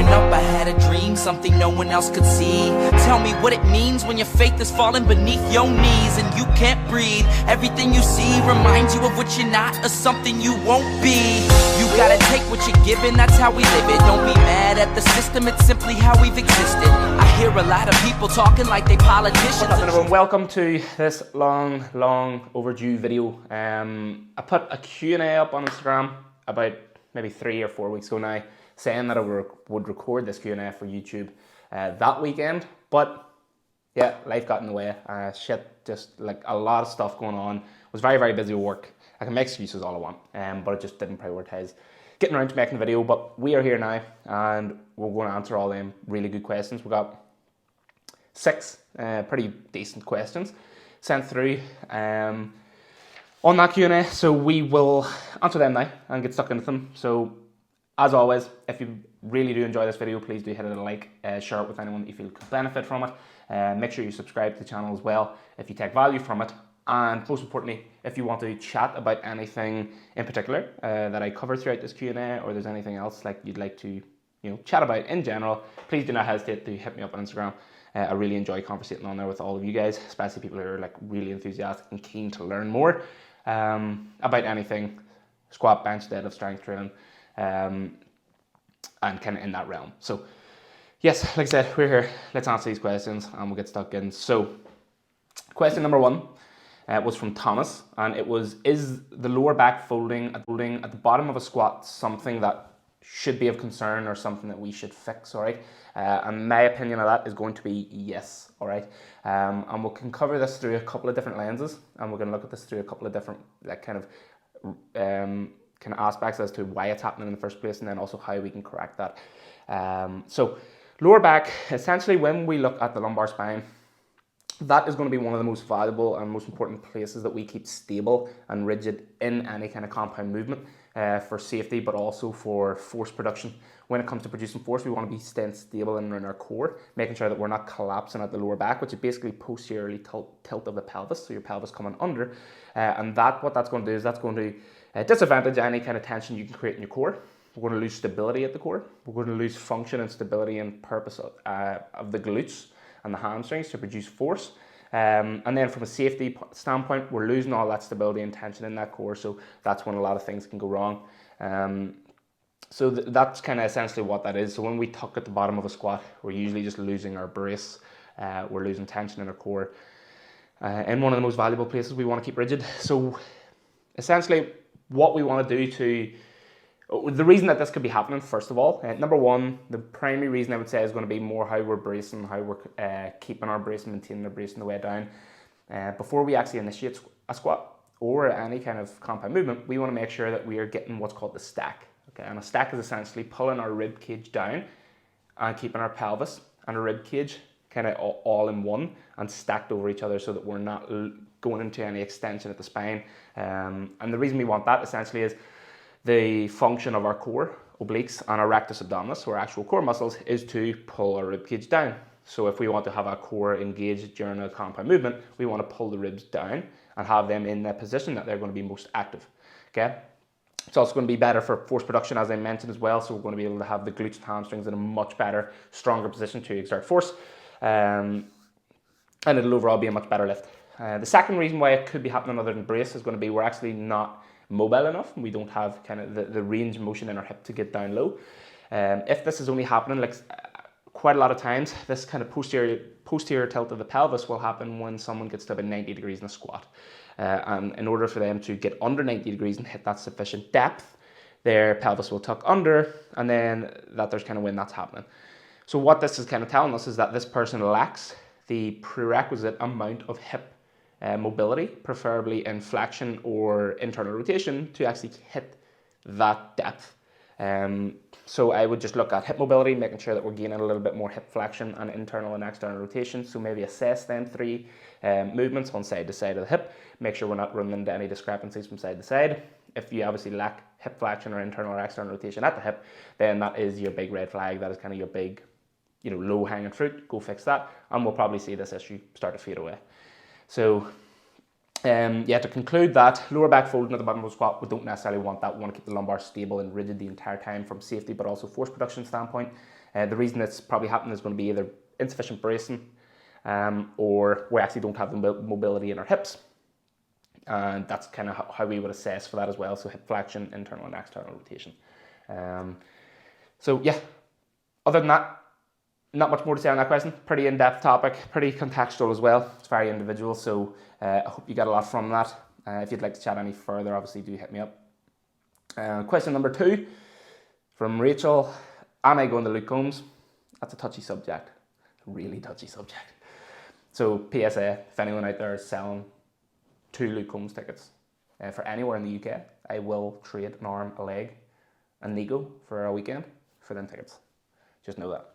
Growing up I had a dream, something no one else could see. Tell me what it means when your faith is falling beneath your knees and you can't breathe. Everything you see reminds you of what you're not or something you won't be. You gotta take what you're given, that's how we live it. Don't be mad at the system, it's simply how we've existed. I hear a lot of people talking like they politicians. What's up everyone, welcome to this long overdue video. I put a Q&A up on Instagram about maybe 3 or 4 weeks ago now, saying that I would record this Q&A for YouTube that weekend, but yeah, life got in the way. Just like a lot of stuff going on. Was very busy with work. I can make excuses all I want, but I just didn't prioritize getting around to making the video. But we are here now, and we're going to answer all them really good questions. We got 6 pretty decent questions sent through on that Q&A, so we will answer them now and get stuck into them. So as always, if you really do enjoy this video, please do hit it a like, share it with anyone that you feel could benefit from it. Make sure you subscribe to the channel as well if you take value from it. And most importantly, if you want to chat about anything in particular that I cover throughout this Q&A, or there's anything else like you'd like to chat about in general, please do not hesitate to hit me up on Instagram. I really enjoy conversating on there with all of you guys, especially people who are like really enthusiastic and keen to learn more about anything squat, bench, deadlift, strength training, and kind of in that realm. So yes, like I said, we're here. Let's answer these questions and we'll get stuck in. So question number 1 was from Thomas, and it was: is the lower back folding at the bottom of a squat something that should be of concern or something that we should fix? All right, and my opinion of that is going to be yes. All right, and we can cover this through a couple of different lenses, and we're going to look at this through a couple of different kind of aspects as to why it's happening in the first place, and then also how we can correct that. So lower back, essentially, when we look at the lumbar spine, that is going to be one of the most valuable and most important places that we keep stable and rigid in any kind of compound movement for safety, but also for force production. When it comes to producing force, we want to be staying stable in our core, making sure that we're not collapsing at the lower back, which is basically posteriorly tilt of the pelvis, so your pelvis coming under. And what that's going to do is that's going to disadvantage any kind of tension you can create in your core. We're going to lose stability at the core. We're going to lose function and stability and purpose of the glutes and the hamstrings to produce force. And then from a safety standpoint, we're losing all that stability and tension in that core, so that's when a lot of things can go wrong. So that's kind of essentially what that is. So when we tuck at the bottom of a squat, we're usually just losing our brace, we're losing tension in our core, in one of the most valuable places we want to keep rigid. So essentially what we want to do the reason that this could be happening, first of all, number 1, the primary reason I would say is going to be more how we're bracing, how we're keeping our brace and maintaining our brace on the way down. Before we actually initiate a squat or any kind of compound movement, we want to make sure that we are getting what's called the stack. Okay, and a stack is essentially pulling our rib cage down and keeping our pelvis and our rib cage kind of all in one and stacked over each other, so that we're not going into any extension at the spine. And the reason we want that essentially is the function of our core, obliques, and our rectus abdominis, or actual core muscles, is to pull our rib cage down. So if we want to have our core engaged during a compound movement, we want to pull the ribs down and have them in the position that they're going to be most active. Okay? It's also going to be better for force production, as I mentioned as well, so we're going to be able to have the glutes and hamstrings in a much better, stronger position to exert force, and it'll overall be a much better lift. The second reason why it could be happening other than brace is going to be we're actually not mobile enough, and we don't have kind of the range of motion in our hip to get down low. If this is only happening, like quite a lot of times, this kind of posterior tilt of the pelvis will happen when someone gets to about 90 degrees in a squat. And in order for them to get under 90 degrees and hit that sufficient depth, their pelvis will tuck under, and then there's kind of when that's happening. So what this is kind of telling us is that this person lacks the prerequisite amount of hip mobility, preferably in flexion or internal rotation, to actually hit that depth. So I would just look at hip mobility, making sure that we're gaining a little bit more hip flexion and internal and external rotation. So maybe assess then 3 movements on side to side of the hip. Make sure we're not running into any discrepancies from side to side. If you obviously lack hip flexion or internal or external rotation at the hip, then that is your big red flag. That is kind of your big, low hanging fruit. Go fix that, and we'll probably see this issue start to fade away. So Yeah, to conclude that, lower back folding at the bottom of the squat, we don't necessarily want that. We want to keep the lumbar stable and rigid the entire time from safety, but also force production standpoint. The reason it's probably happening is going to be either insufficient bracing, or we actually don't have the mobility in our hips. And that's kind of how we would assess for that as well. So hip flexion, internal and external rotation. So yeah, other than that, not much more to say on that question. Pretty in-depth topic, pretty contextual as well. It's very individual, so I hope you get a lot from that. If you'd like to chat any further, obviously do hit me up. Question number 2 from Rachel. Am I going to Luke Combs? That's a touchy subject, a really touchy subject. So PSA, if anyone out there is selling 2 Luke Combs tickets for anywhere in the UK, I will trade an arm, a leg, and Nico for a weekend for them tickets. Just know that.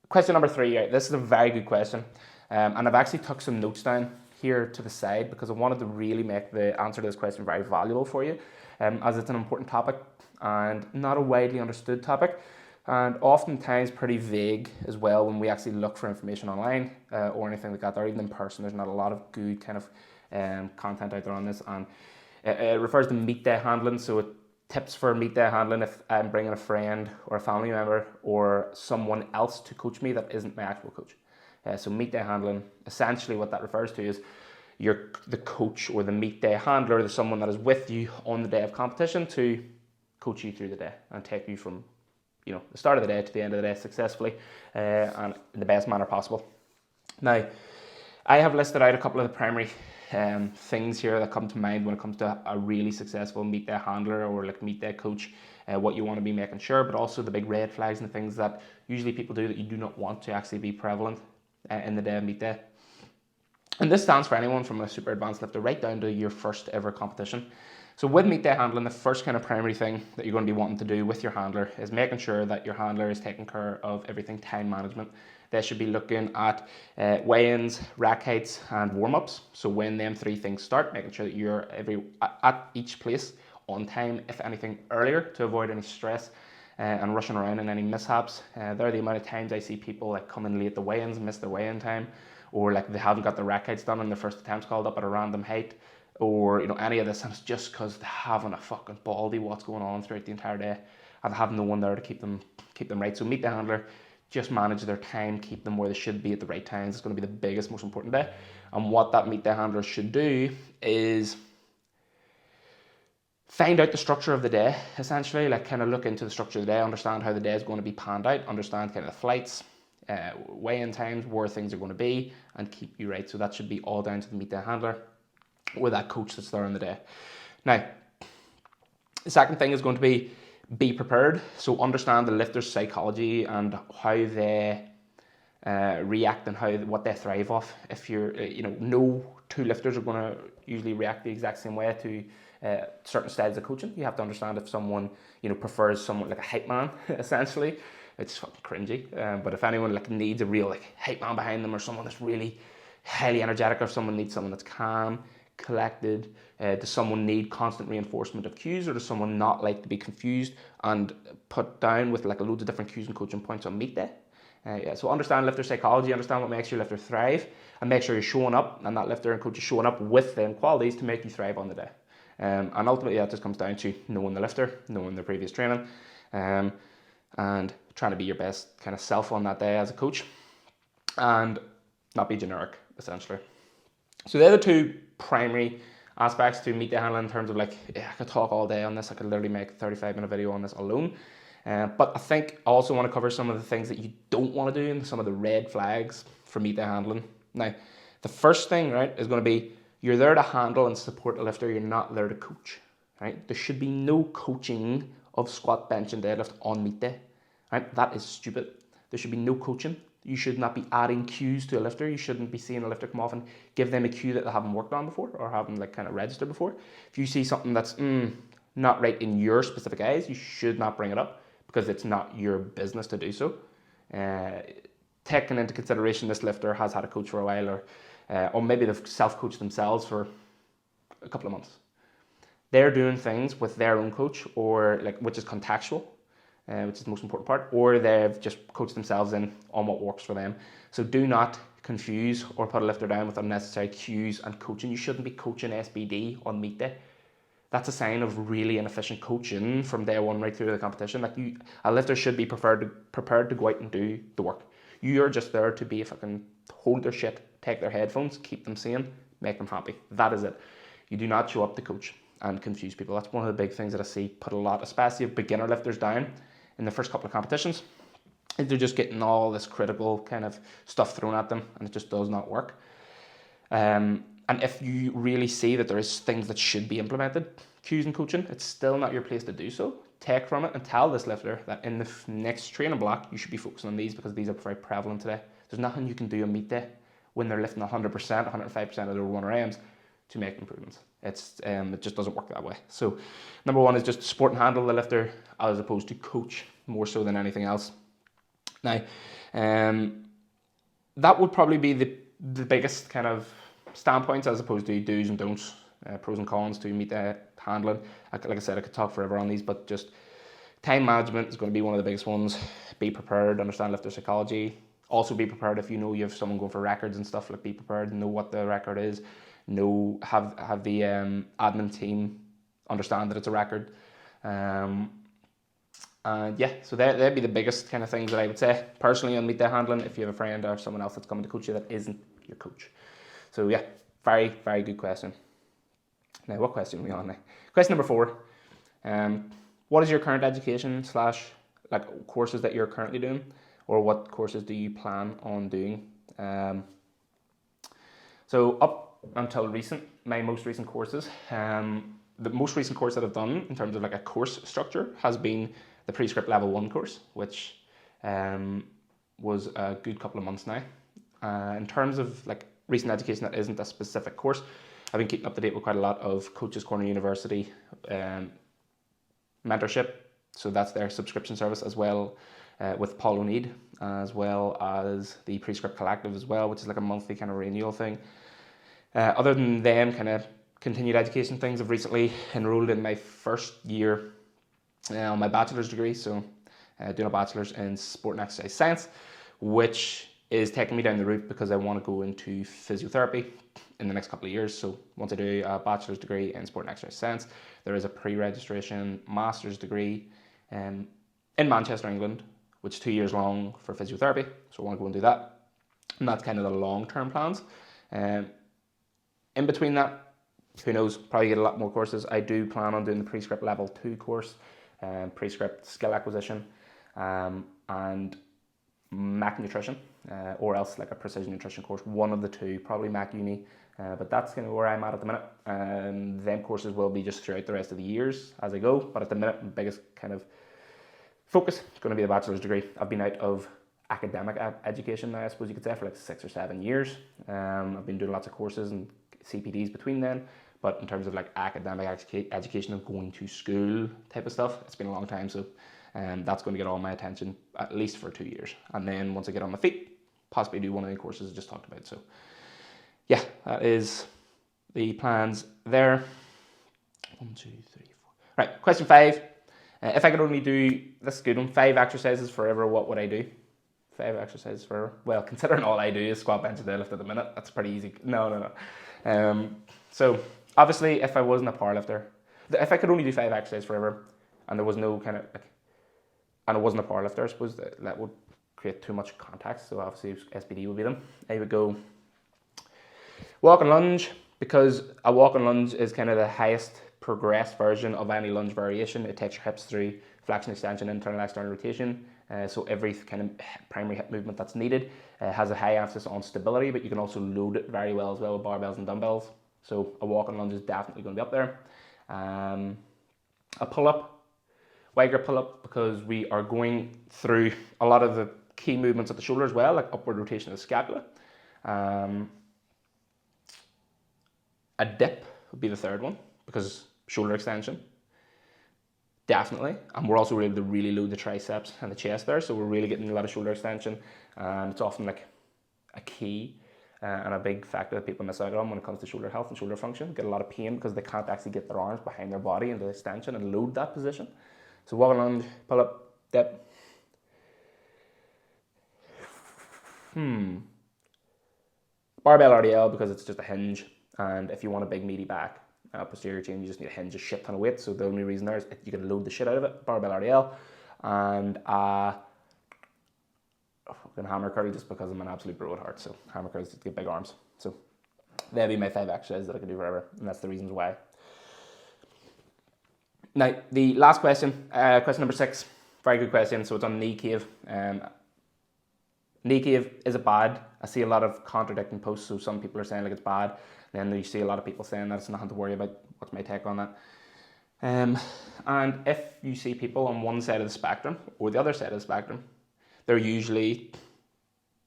Question number 3, right? This is a very good question, and I've actually took some notes down here to the side because I wanted to really make the answer to this question very valuable for you, as it's an important topic and not a widely understood topic, and oftentimes pretty vague as well when we actually look for information online or anything like that, or even in person. There's not a lot of good kind of content out there on this, and it refers to meet day handling. So it tips for meet day handling if I'm bringing a friend or a family member or someone else to coach me that isn't my actual coach. So meet day handling, essentially what that refers to is you're the coach or the meet day handler, there's someone that is with you on the day of competition to coach you through the day and take you from the start of the day to the end of the day successfully and in the best manner possible. Now, I have listed out a couple of the primary things here that come to mind when it comes to a really successful meet day handler or like meet day coach, what you want to be making sure, but also the big red flags and the things that usually people do that you do not want to actually be prevalent in the day of meet day. And this stands for anyone from a super advanced lifter right down to your first ever competition. So with meet day handling, the first kind of primary thing that you're going to be wanting to do with your handler is making sure that your handler is taking care of everything time management. They should be looking at weigh-ins, rack heights, and warm-ups. So when them 3 things start, making sure that you're at each place on time, if anything earlier, to avoid any stress and rushing around and any mishaps. They're the amount of times I see people like come in late to weigh-ins, miss their weigh-in time, or like they haven't got the rack heights done and their first attempt's called up at a random height, or any of this, and it's just because they haven't a fucking baldy what's going on throughout the entire day and have no one there to keep them right. So meet the handler, just manage their time, keep them where they should be at the right times. It's going to be the biggest, most important day. And what that meet the handler should do is find out the structure of the day, essentially, like kind of look into the structure of the day, understand how the day is going to be planned out, understand kind of the flights, weigh-in times, where things are going to be, and keep you right. So that should be all down to the meet day handler or that coach that's there on the day. Now, the second thing is going to be prepared. So understand the lifter's psychology and how they react and what they thrive off. If you're, no 2 lifters are going to usually react the exact same way to certain styles of coaching. You have to understand if someone, prefers someone like a hype man, essentially. It's fucking cringy. But if anyone needs a real hype man behind them, or someone that's really highly energetic, or if someone needs someone that's calm, collected, does someone need constant reinforcement of cues, or does someone not like to be confused and put down with loads of different cues and coaching points on meet day? So understand lifter psychology, understand what makes your lifter thrive, and make sure you're showing up and that lifter and coach is showing up with them qualities to make you thrive on the day. And ultimately that just comes down to knowing the lifter, knowing their previous training, and trying to be your best kind of self on that day as a coach and not be generic, essentially. So they're the 2 primary aspects to meet the handling in terms of I could talk all day on this. I could literally make a 35-minute video on this alone. But I think I also want to cover some of the things that you don't want to do and some of the red flags for meet the handling. Now, the first thing, right, is going to be you're there to handle and support a lifter. You're not there to coach, right? There should be no coaching of squat, bench, and deadlift on meet day, right? That is stupid. There should be no coaching. You should not be adding cues to a lifter. You shouldn't be seeing a lifter come off and give them a cue that they haven't worked on before or haven't kind of registered before. If you see something that's not right in your specific eyes, you should not bring it up because it's not your business to do so. Taking into consideration this lifter has had a coach for a while, or maybe they've self-coached themselves for a couple of months. They're doing things with their own coach, or which is contextual, which is the most important part, or they've just coached themselves in on what works for them. So do not confuse or put a lifter down with unnecessary cues and coaching. You shouldn't be coaching SBD on meet day. That's a sign of really inefficient coaching from day one right through the competition. Like a lifter should be prepared to go out and do the work. You're just there to be fucking hold their shit, take their headphones, keep them sane, make them happy. That is it. You do not show up to coach and confuse people. That's one of the big things that I see put a lot, especially of beginner lifters, down in the first couple of competitions. They're just getting all this critical kind of stuff thrown at them, and it just does not work. And if you really see that there is things that should be implemented, cues and coaching, it's still not your place to do so. Take from it and tell this lifter that in the next training block, you should be focusing on these because these are very prevalent today. There's nothing you can do on meet day when they're lifting 100%, 105% of their 1RMs to make improvements. It just doesn't work that way. So number one is just support and handle the lifter as opposed to coach more so than anything else. Now, that would probably be the biggest kind of standpoints as opposed to do's and don'ts, pros and cons to meet the handling. Like I said, I could talk forever on these, but just time management is going to be one of the biggest ones. Be prepared, understand lifter psychology. Also be prepared if you know you have someone going for records and stuff, like be prepared and know what the record is. Have the admin team understand that it's a record. And yeah, so that'd be the biggest kind of things that I would say personally on meet day handling if you have a friend or someone else that's coming to coach you that isn't your coach. So yeah, very, very good question. Now, what question are we on now? Question number 4. What is your current education / like courses that you're currently doing, or what courses do you plan on doing? So up until my most recent courses, the most recent course that I've done in terms of like a course structure has been the Prescript Level 1 course, which was a good couple of months now. In terms of like recent education that isn't a specific course, I've been keeping up to date with quite a lot of Coaches Corner University mentorship. So that's their subscription service, as well with Paul O'Neid, as well as the Prescript Collective as well, which is like a monthly kind of renewal thing. Other than them kind of continued education things, I've recently enrolled in my first year on my bachelor's degree. So doing a bachelor's in sport and exercise science, which is taking me down the route because I want to go into physiotherapy in the next couple of years. So once I do a bachelor's degree in sport and exercise science, there is a pre-registration master's degree in Manchester, England, which is 2 years long for physiotherapy. So I want to go and do that. And that's kind of the long-term plans. In between that, who knows, probably get a lot more courses. I do plan on doing the Prescript Level 2 course, Prescript Skill Acquisition, and Mac Nutrition, or else like a Precision Nutrition course, one of the two, probably Mac Uni, but that's kind of where I'm at the minute. Them courses will be just throughout the rest of the years as I go, but at the minute, the biggest kind of focus is going to be the bachelor's degree. I've been out of academic education now, I suppose you could say, for like 6 or 7 years. I've been doing lots of courses and CPDs between then, but in terms of like academic education of going to school type of stuff, it's been a long time. So that's going to get all my attention at least for 2 years. And then once I get on my feet, possibly do one of the courses I just talked about. So yeah, that is the plans there. 1, 2, 3, 4. Right, question 5. If I could only do, this is a good one, 5 exercises forever, what would I do? 5 exercises forever. Well, considering all I do is squat, bench, and deadlift at the minute, that's pretty easy. No. So obviously, if I wasn't a powerlifter, if I could only do 5 exercises forever, and there was no kind of like, and I wasn't a powerlifter, I suppose that would create too much context. So obviously SBD would be them. I would go walk and lunge, because a walk and lunge is kind of the highest progressed version of any lunge variation. It takes your hips through flexion, extension, internal, external rotation. So every kind of primary hip movement that's needed has a high emphasis on stability, but you can also load it very well as well with barbells and dumbbells. So a walk and lunge is definitely going to be up there. A pull-up, wide grip pull-up, because we are going through a lot of the key movements at the shoulder as well, like upward rotation of the scapula. A dip would be the third one, because shoulder extension, definitely. And we're also able to really load the triceps and the chest there, so we're really getting a lot of shoulder extension. And it's often like a key and a big factor that people miss out on when it comes to shoulder health and shoulder function. Get a lot of pain because they can't actually get their arms behind their body into the extension and load that position. So walk and lunge, pull up, dip. Barbell RDL because it's just a hinge, and if you want a big meaty back, posterior chain, you just need a hinge, a shit ton of weight. So the only reason there is you can load the shit out of it. Barbell RDL, and fucking hammer curl, just because I'm an absolute bro at heart. So hammer curls just get big arms. So they'll be my 5 exercises that I can do forever, and that's the reasons why. Now the last question, question number 6, very good question. So it's on knee cave. Knee cave, is it bad? I see a lot of contradicting posts. So some people are saying like it's bad, then you see a lot of people saying that it's nothing to worry about. What's my take on that? And if you see people on one side of the spectrum or the other side of the spectrum, they're usually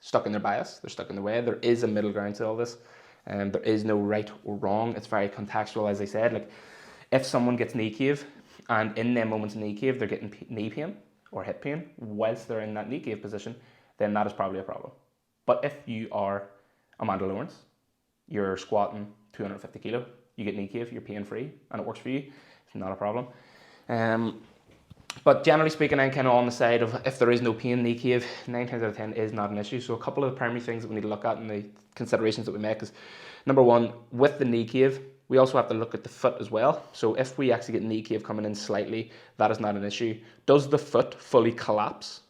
stuck in their bias, they're stuck in their way. There is a middle ground to all this, and there is no right or wrong. It's very contextual, as I said. Like if someone gets knee cave, and in their moments of knee cave they're getting knee pain or hip pain whilst they're in that knee cave position, then that is probably a problem. But if you are Amanda Lawrence, you're squatting 250 kilo, you get knee cave, you're pain free, and it works for you, it's not a problem. But generally speaking, I'm kind of on the side of if there is no pain, knee cave 9 times out of 10 is not an issue. So a couple of the primary things that we need to look at and the considerations that we make is, number one, with the knee cave, we also have to look at the foot as well. So if we actually get knee cave coming in slightly, that is not an issue. Does the foot fully collapse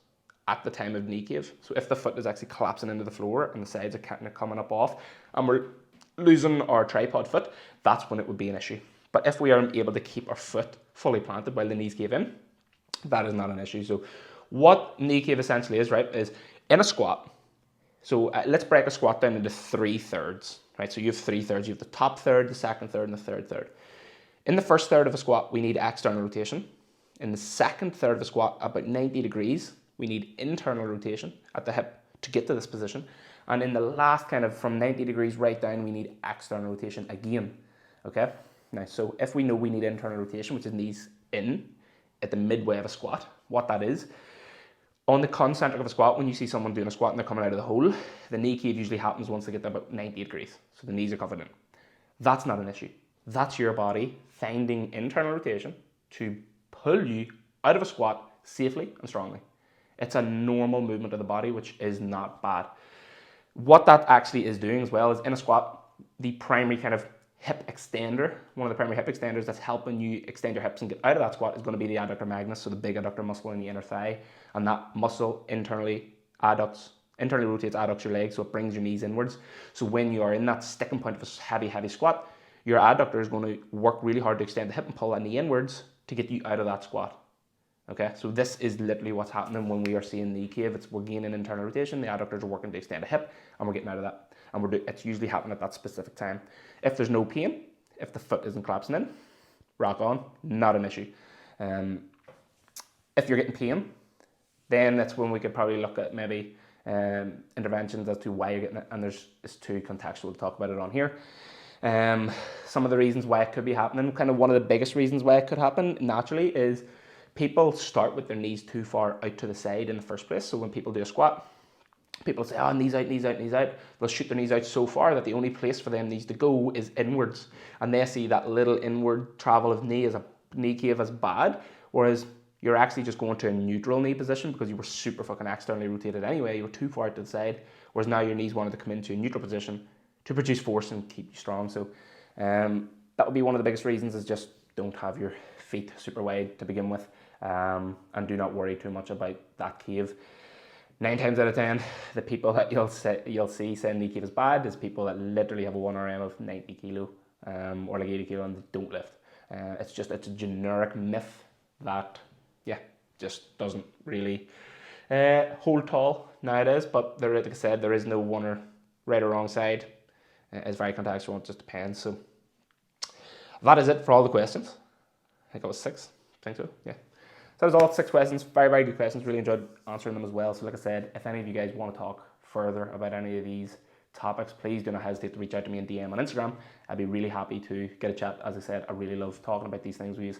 at the time of knee cave? So if the foot is actually collapsing into the floor and the sides are kind of coming up off and we're losing our tripod foot, that's when it would be an issue. But if we are able to keep our foot fully planted while the knees cave in, that is not an issue. So what knee cave essentially is, right, is in a squat. So let's break a squat down into 3/3, right? So you have 3/3. You have the top third, the second third, and the third third. In the first third of a squat, we need external rotation. In the second third of a squat, about 90 degrees, we need internal rotation at the hip to get to this position. And in the last kind of from 90 degrees right down, we need external rotation again, okay? Now, so if we know we need internal rotation, which is knees in, at the midway of a squat, what that is, on the concentric of a squat, when you see someone doing a squat and they're coming out of the hole, the knee cave usually happens once they get to about 90 degrees. So the knees are covered in. That's not an issue. That's your body finding internal rotation to pull you out of a squat safely and strongly. It's a normal movement of the body, which is not bad. What that actually is doing as well is in a squat, the primary kind of hip extender, one of the primary hip extenders that's helping you extend your hips and get out of that squat is going to be the adductor magnus, so the big adductor muscle in the inner thigh, and that muscle internally rotates, adducts your legs, so it brings your knees inwards. So when you are in that sticking point of a heavy squat, your adductor is going to work really hard to extend the hip and pull that knee inwards to get you out of that squat. Okay, so this is literally what's happening when we are seeing knee cave. We're gaining internal rotation, the adductors are working to extend the hip, and we're getting out of that. And it's usually happening at that specific time. If there's no pain, if the foot isn't collapsing in, rock on, not an issue. If you're getting pain, then that's when we could probably look at maybe interventions as to why you're getting it, and it's too contextual to talk about it on here. Some of the reasons why it could be happening, kind of one of the biggest reasons why it could happen naturally is people start with their knees too far out to the side in the first place. So when people do a squat, people say, oh, knees out, knees out, knees out. They'll shoot their knees out so far that the only place for them needs to go is inwards. And they see that little inward travel of knee cave as bad, whereas you're actually just going to a neutral knee position because you were super fucking externally rotated anyway. You were too far out to the side, whereas now your knees wanted to come into a neutral position to produce force and keep you strong. So that would be one of the biggest reasons, is just don't have your feet super wide to begin with, and do not worry too much about that cave. 9 times out of 10, the people that you'll see saying knee cave is bad is people that literally have a 1RM of 90 kilo or like 80 kilo and they don't lift. It's a generic myth that, just doesn't really hold tall nowadays. But there, like I said, there is no one or right or wrong side. It's very contextual, it just depends. So that is it for all the questions. I think it was 6. I think so, yeah. So that was all 6 questions, very, very good questions. Really enjoyed answering them as well. So like I said, if any of you guys want to talk further about any of these topics, please do not hesitate to reach out to me in DM on Instagram. I'd be really happy to get a chat. As I said, I really love talking about these things with you.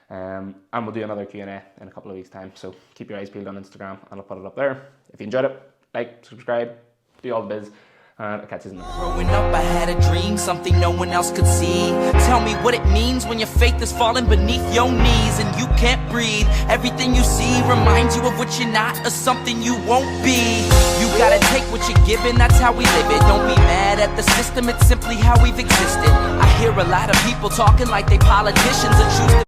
And we'll do another Q&A in a couple of weeks' time. So keep your eyes peeled on Instagram and I'll put it up there. If you enjoyed it, like, subscribe, do all the biz. and I'll catch you in the next. Growing up, I had a dream, something no one else could see. Tell me what it means when your faith is falling beneath your knees and you can't breathe. Everything you see reminds you of what you're not or something you won't be. You gotta take what you're given, that's how we live it. Don't be mad at the system, it's simply how we've existed. I hear a lot of people talking like they politicians and choose to